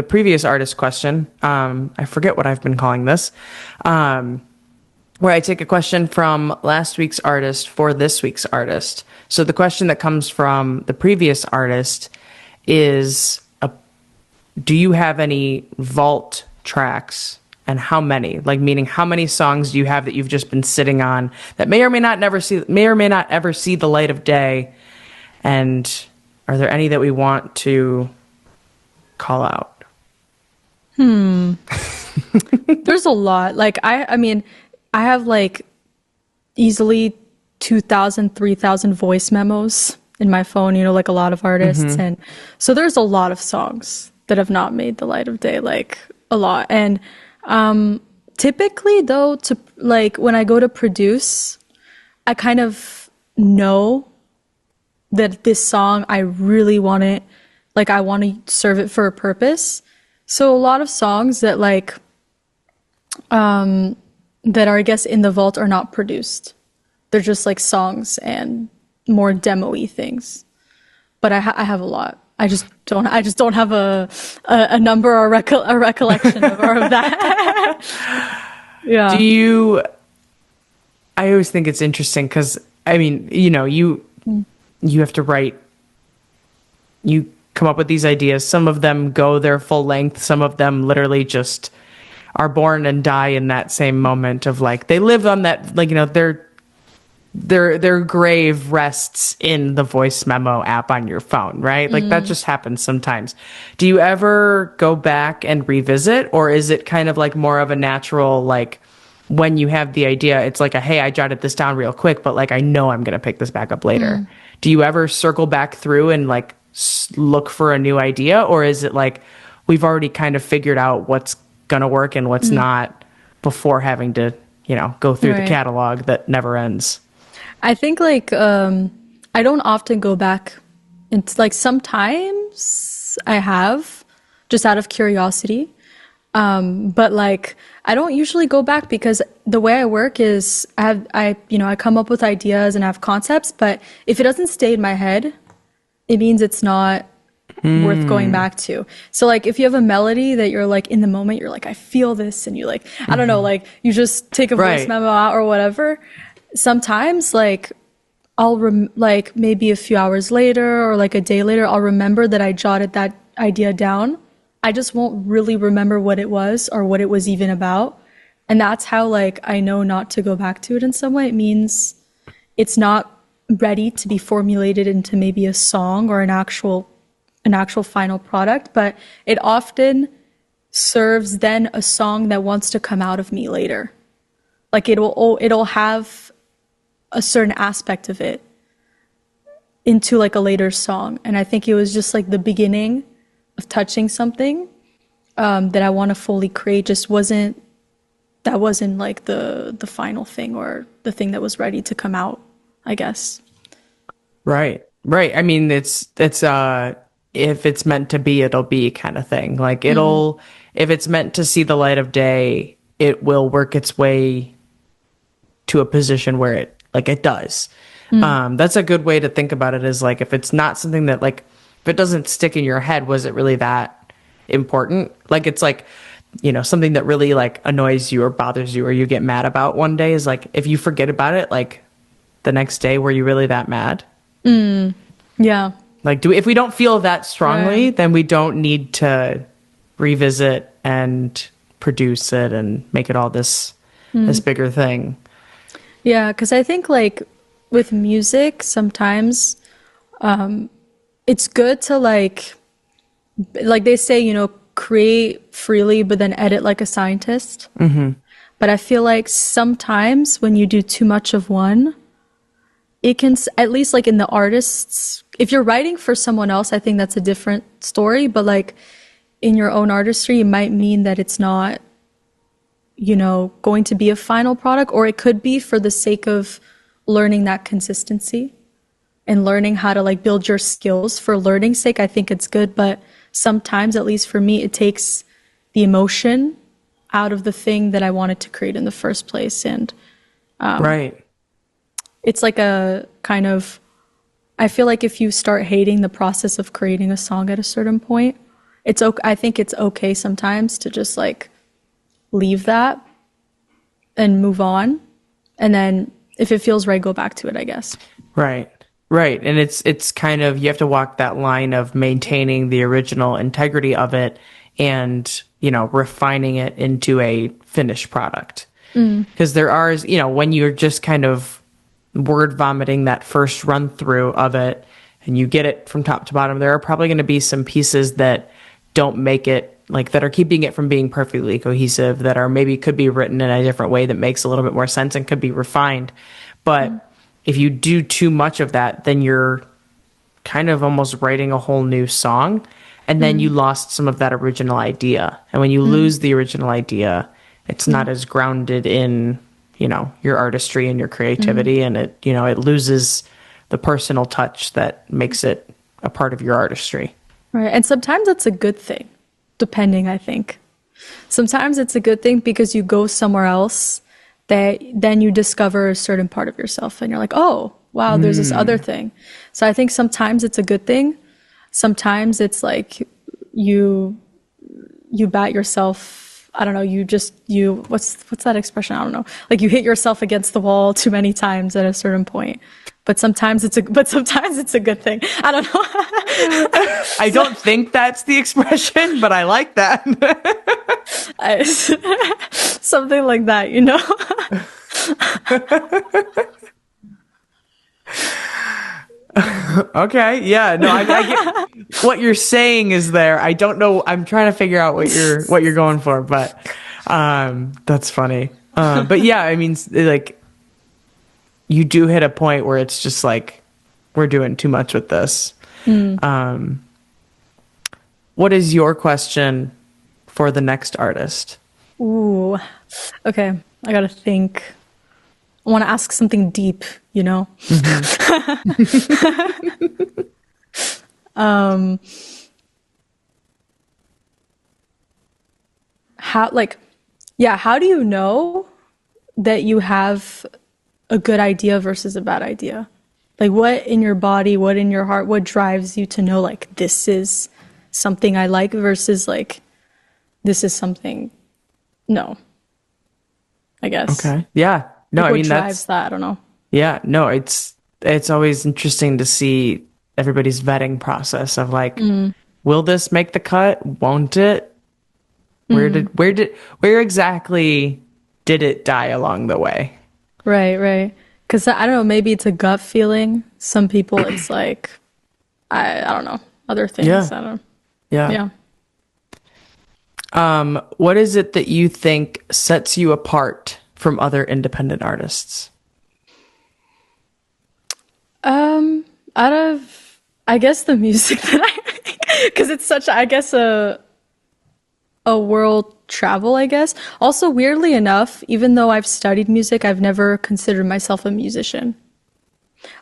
previous artist question. I forget what I've been calling this, where I take a question from last week's artist for this week's artist. So the question that comes from the previous artist is, do you have any vault tracks, and how many? Like, meaning, how many songs do you have that you've just been sitting on that may or may not ever see the light of day? And are there any that we want to call out? There's a lot. Like I mean, I have like easily 2,000, 3,000 voice memos in my phone, like a lot of artists. And so there's a lot of songs that have not made the light of day, like a lot. And typically though, to like when I go to produce, I kind of know that this song, I really want it, like I want to serve it for a purpose. So a lot of songs that like, that are, I guess, in the vault are not produced. They're just like songs and more demo-y things. But I have a lot. I just don't have a number or a recollection of that. Yeah. I always think it's interesting because, I mean, you have to write, you come up with these ideas. Some of them go their full length. Some of them literally just are born and die in that same moment of like, they live on that, like, their grave rests in the voice memo app on your phone, right? Like that just happens sometimes. Do you ever go back and revisit, or is it kind of like more of a natural, like when you have the idea, it's like hey, I jotted this down real quick, but like I know I'm going to pick this back up later. Do you ever circle back through and like look for a new idea, or is it like we've already kind of figured out what's going to work and what's not before having to, go through the catalog that never ends? I think like I don't often go back. It's like sometimes I have, just out of curiosity, but like I don't usually go back because the way I work is I come up with ideas and I have concepts, but if it doesn't stay in my head, it means it's not worth going back to. So like if you have a melody that you're like in the moment, you're like, I feel this, and you like, I don't know, like you just take a voice memo out or whatever. Sometimes like I'll like maybe a few hours later or like a day later, I'll remember that I jotted that idea down. I just won't really remember what it was or what it was even about. And that's how like I know not to go back to it in some way. It means it's not ready to be formulated into maybe a song or an actual final product, but it often serves then a song that wants to come out of me later. Like it'll have a certain aspect of it into like a later song. And I think it was just like the beginning of touching something that I want to fully create wasn't like the final thing or the thing that was ready to come out, I guess. Right. I mean, it's if it's meant to be, it'll be kind of thing. Like if it's meant to see the light of day, it will work its way to a position where it does. That's a good way to think about it, is like, if it's not something that like, if it doesn't stick in your head, was it really that important? Like, it's like, something that really like annoys you or bothers you or you get mad about one day is like, if you forget about it, like the next day, were you really that mad? Yeah. Like, if we don't feel that strongly, then we don't need to revisit and produce it and make it all this bigger thing. Yeah, because I think like with music, sometimes it's good to like they say, create freely, but then edit like a scientist. But I feel like sometimes when you do too much of one, it can, at least like in the artists, if you're writing for someone else, I think that's a different story. But like in your own artistry, it might mean that it's not, going to be a final product, or it could be for the sake of learning that consistency and learning how to like build your skills for learning's sake. I think it's good, but sometimes, at least for me, it takes the emotion out of the thing that I wanted to create in the first place. And it's like a kind of, I feel like if you start hating the process of creating a song at a certain point, I think it's okay sometimes to just like leave that and move on. And then if it feels right, go back to it, I guess. Right. And it's kind of, you have to walk that line of maintaining the original integrity of it and, refining it into a finished product. Because there are, when you're just kind of word vomiting that first run through of it and you get it from top to bottom, there are probably going to be some pieces that don't make it like that are keeping it from being perfectly cohesive, that are maybe could be written in a different way that makes a little bit more sense and could be refined. But if you do too much of that, then you're kind of almost writing a whole new song, and then you lost some of that original idea. And when you lose the original idea, it's not as grounded in, you know, your artistry and your creativity, and it, you know, it loses the personal touch that makes it a part of your artistry. Right. And sometimes that's a good thing, depending, I think. Sometimes it's a good thing because you go somewhere else, that then you discover a certain part of yourself and you're like, oh, wow, there's this other thing. So I think sometimes it's a good thing. Sometimes it's like you bat yourself, I don't know, what's that expression? I don't know. Like you hit yourself against the wall too many times at a certain point. But sometimes it's a good thing. I don't know. I don't think that's the expression, but I like that. Something like that, you know? Okay, yeah, no, I get what you're saying is there. I don't know. I'm trying to figure out what you're going for, but that's funny. But yeah, I mean, like, you do hit a point where it's just like we're doing too much with this. What is your question for the next artist? Ooh, okay. I gotta think. I want to ask something deep, you know? How do you know that you have a good idea versus a bad idea? Like, what in your body, what in your heart, what drives you to know, like, this is something I like versus, like, this is something, no, I guess. Okay. Yeah. No, Like, I mean, what drives that? I don't know. Yeah, no, it's always interesting to see everybody's vetting process of like, will this make the cut? Won't it? Where exactly did it die along the way? Right. Because I don't know, maybe it's a gut feeling. Some people, it's like, I don't know, other things. Yeah. I don't know. Yeah. Yeah. What is it that you think sets you apart from other independent artists? Out of, I guess, the music that I make, because it's such, I guess, a world travel, I guess. Also, weirdly enough, even though I've studied music, I've never considered myself a musician.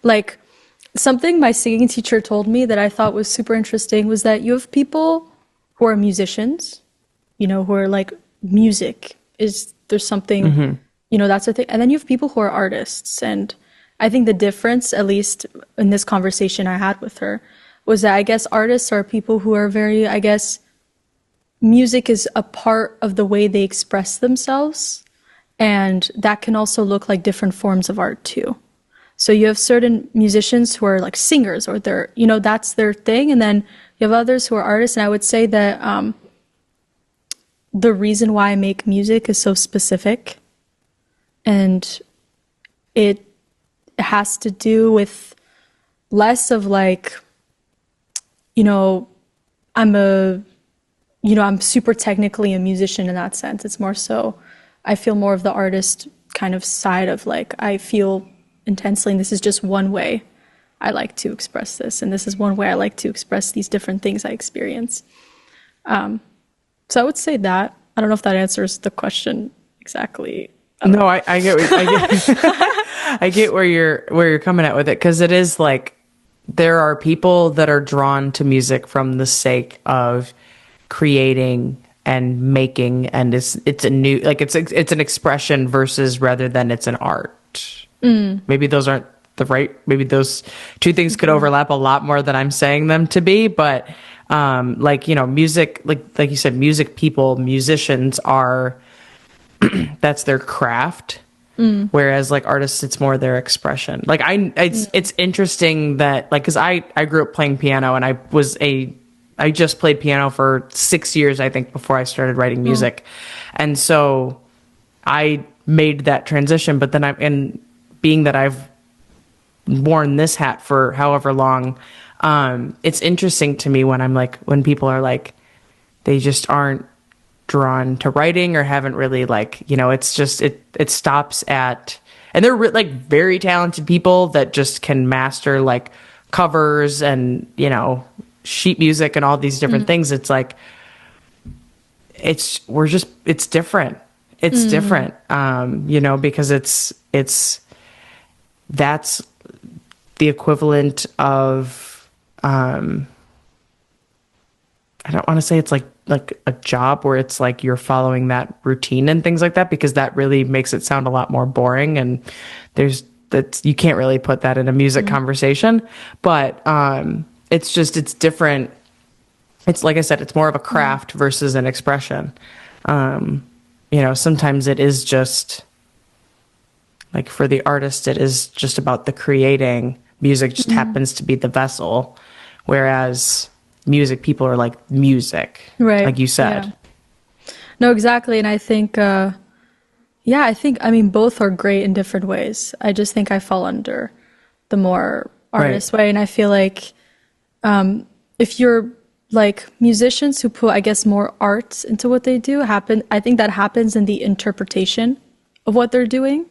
Like, something my singing teacher told me that I thought was super interesting was that you have people who are musicians, you know, who are like, music is, there's something, you know, that's the thing. And then you have people who are artists. And I think the difference, at least in this conversation I had with her, was that I guess artists are people who are very, I guess, music is a part of the way they express themselves. And that can also look like different forms of art too. So you have certain musicians who are like singers, or they're, you know, that's their thing. And then you have others who are artists. And I would say that the reason why I make music is so specific. And it has to do with less of like, you know, I'm super technically a musician in that sense. It's more so, I feel more of the artist kind of side of like, I feel intensely, and this is just one way I like to express this. And this is one way I like to express these different things I experience. So I would say that. I don't know if that answers the question exactly. No, I get I get where you're coming at with it, because it is like there are people that are drawn to music from the sake of creating and making, and it's a new, like it's an expression versus rather than it's an art. Maybe those aren't maybe those two things could overlap a lot more than I'm saying them to be, but like, you know, music, like you said, musicians are that's their craft. Whereas like artists, it's more their expression. Like it's interesting that like, cause I grew up playing piano, and I just played piano for 6 years, I think, before I started writing music. And so I made that transition, but then and being that I've worn this hat for however long, it's interesting to me when people are like, they just aren't drawn to writing or haven't really like, it's just it stops at, and they're like very talented people that just can master like covers and sheet music and all these different things. It's like it's different. It's different. Because it's that's the equivalent of I don't want to say it's like a job where it's like you're following that routine and things like that, because that really makes it sound a lot more boring, and you can't really put that in a music conversation. But it's different. It's like I said, it's more of a craft versus an expression. Sometimes it is just like, for the artist, it is just about the creating. Music just happens to be the vessel, whereas music, people are like music, Right. like you said. Yeah. No, exactly. And I think, I mean, both are great in different ways. I just think I fall under the more artist way. And I feel like if you're like musicians who put, I guess, more art into what they do, I think that happens in the interpretation of what they're doing.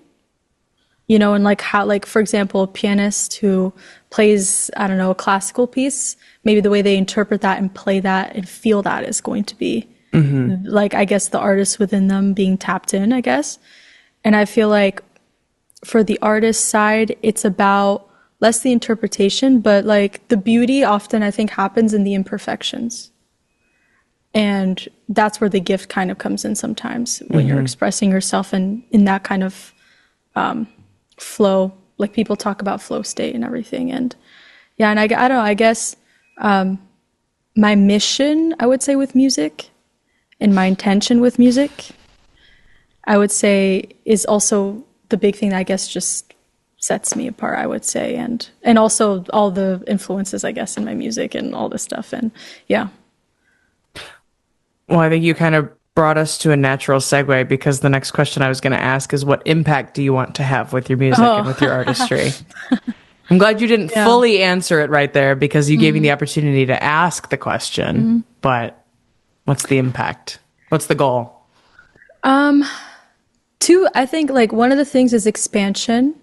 And like how, like, for example, a pianist who plays, I don't know, a classical piece, maybe the way they interpret that and play that and feel that is going to be like, I guess, the artist within them being tapped in, I guess. And I feel like for the artist side, it's about less the interpretation, but like the beauty often, I think, happens in the imperfections. And that's where the gift kind of comes in sometimes, when you're expressing yourself in that kind of flow, like people talk about flow state and everything. And yeah, and I don't know, I guess my mission, I would say, with music, and my intention with music, I would say, is also the big thing that I guess just sets me apart, I would say, and also all the influences, I guess, in my music and all this stuff. And yeah. Well, I think you kind of brought us to a natural segue, because the next question I was going to ask is, what impact do you want to have with your music and with your artistry? I'm glad you didn't fully answer it right there, because you gave me the opportunity to ask the question. But what's the impact? What's the goal? I think, like, one of the things is expansion.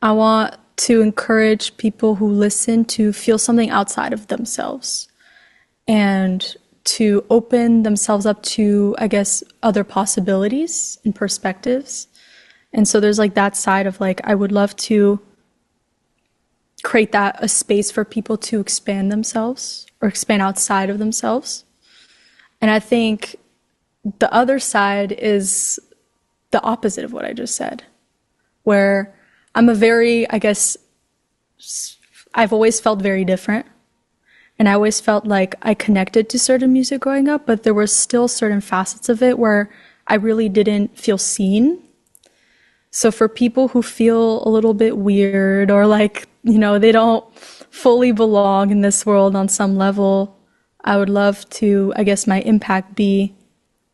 I want to encourage people who listen to feel something outside of themselves, and to open themselves up to, I guess, other possibilities and perspectives. And so there's like that side of like, I would love to create a space for people to expand themselves or expand outside of themselves. And I think the other side is the opposite of what I just said, where I'm I've always felt very different. And I always felt like I connected to certain music growing up, but there were still certain facets of it where I really didn't feel seen. So for people who feel a little bit weird, or like, they don't fully belong in this world on some level, I would love to, I guess, my impact be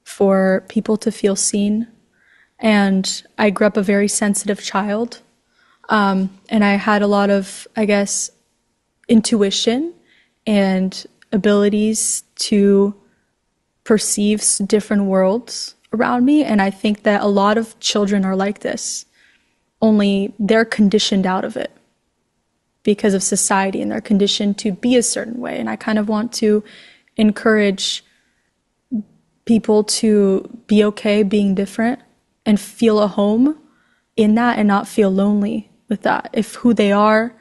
for people to feel seen. And I grew up a very sensitive child. And I had a lot of, I guess, intuition and abilities to perceive different worlds around me. And I think that a lot of children are like this, only they're conditioned out of it because of society, and they're conditioned to be a certain way. And I kind of want to encourage people to be okay being different and feel a home in that, and not feel lonely with that. If who they are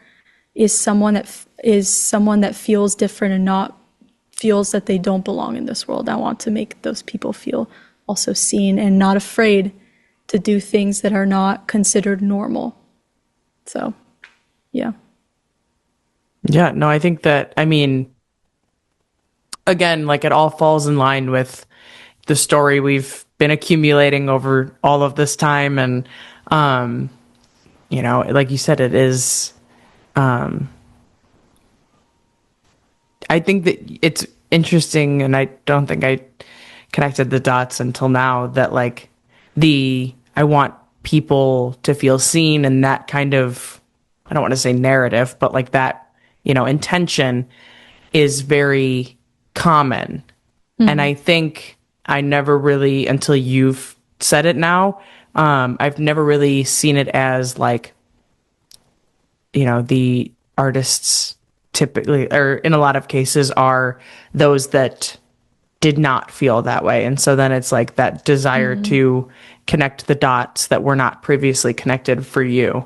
is someone that feels different and not feels that they don't belong in this world, I want to make those people feel also seen and not afraid to do things that are not considered normal. So, yeah. Yeah, no, I think that, I mean, again, like, it all falls in line with the story we've been accumulating over all of this time. And, like you said, it is, I think that it's interesting, and I don't think I connected the dots until now, that like I want people to feel seen, and that kind of, I don't want to say narrative, but like that, intention is very common And I think I never really, until you've said it now, I've never really seen it as like, the artists typically, or in a lot of cases, are those that did not feel that way. And so then it's like that desire to connect the dots that were not previously connected for you.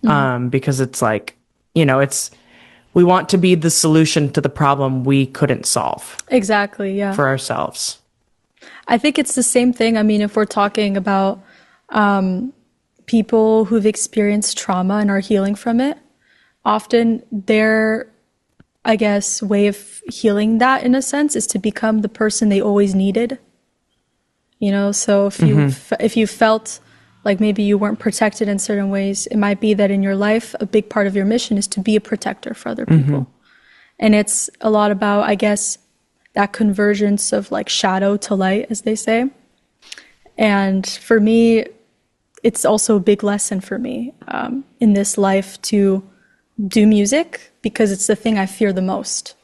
Because it's like, we want to be the solution to the problem we couldn't solve. Exactly, yeah. For ourselves. I think it's the same thing. I mean, if we're talking about people who've experienced trauma and are healing from it, often their, I guess, way of healing that in a sense is to become the person they always needed. So if you felt like maybe you weren't protected in certain ways, it might be that in your life, a big part of your mission is to be a protector for other people. And it's a lot about, I guess, that convergence of like shadow to light, as they say. And for me, it's also a big lesson for me in this life to do music, because it's the thing I fear the most.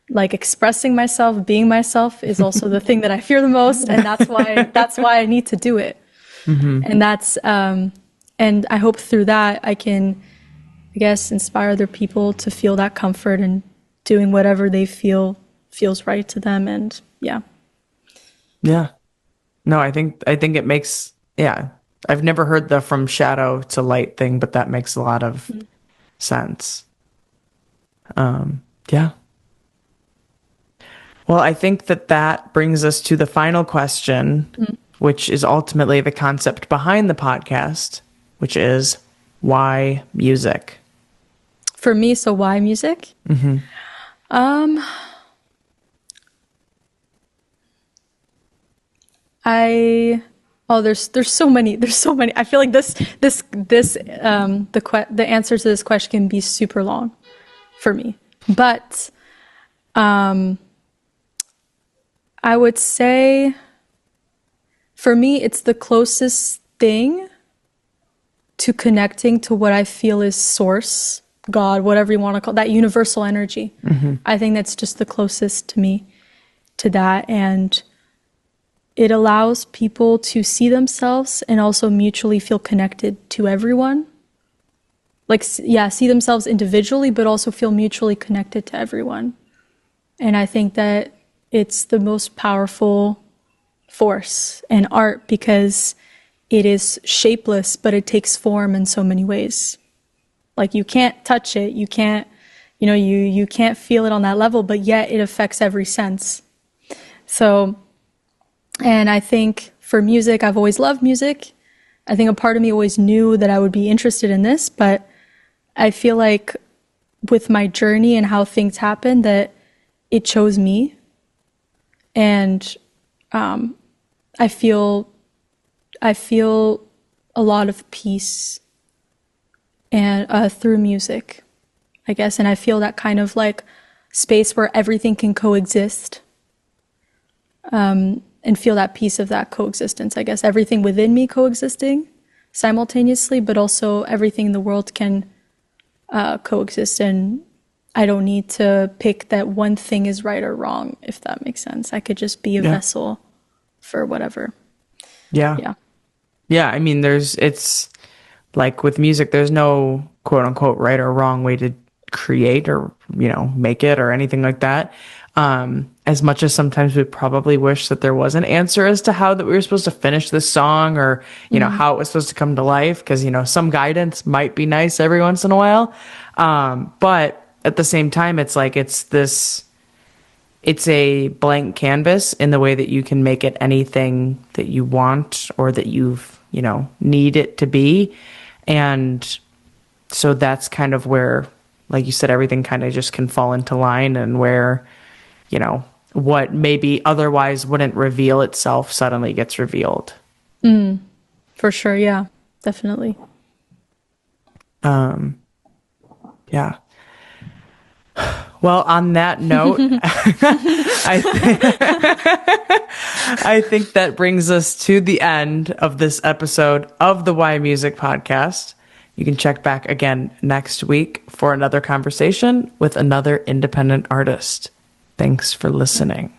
Like expressing myself, being myself is also the thing that I fear the most. And that's why I need to do it. And that's, and I hope through that I can, I guess, inspire other people to feel that comfort and doing whatever they feel feels right to them. And yeah. No, I think it makes, I've never heard the from shadow to light thing, but that makes a lot of sense. Yeah. Well, I think that brings us to the final question, which is ultimately the concept behind the podcast, which is why music? For me, so why music? There's so many. I feel like the answer to this question can be super long for me. But I would say for me, it's the closest thing to connecting to what I feel is source, God, whatever you want to call it, that universal energy. I think that's just the closest to me to that. And it allows people to see themselves and also mutually feel connected to everyone. Like, yeah, see themselves individually, but also feel mutually connected to everyone. And I think that it's the most powerful force in art because it is shapeless, but it takes form in so many ways. Like you can't touch it, you can't, you can't feel it on that level, but yet it affects every sense. So, and I think for music, I've always loved music. I think a part of me always knew that I would be interested in this, but I feel like with my journey and how things happen, that it chose me. And I feel a lot of peace and through music, I guess. And I feel that kind of like space where everything can coexist, and feel that piece of that coexistence, I guess. Everything within me coexisting simultaneously, but also everything in the world can coexist. And I don't need to pick that one thing is right or wrong, if that makes sense. I could just be a vessel for whatever. Yeah. I mean, it's like with music, there's no quote unquote right or wrong way to create or, make it or anything like that. As much as sometimes we probably wish that there was an answer as to how that we were supposed to finish this song or, how it was supposed to come to life. Cause, some guidance might be nice every once in a while. But at the same time, it's like, it's a blank canvas in the way that you can make it anything that you want or that you've, need it to be. And so that's kind of where, like you said, everything kind of just can fall into line and where, what maybe otherwise wouldn't reveal itself suddenly gets revealed. For sure. Yeah, definitely. Yeah. Well, on that note, I think that brings us to the end of this episode of the Why Music podcast. You can check back again next week for another conversation with another independent artist. Thanks for listening.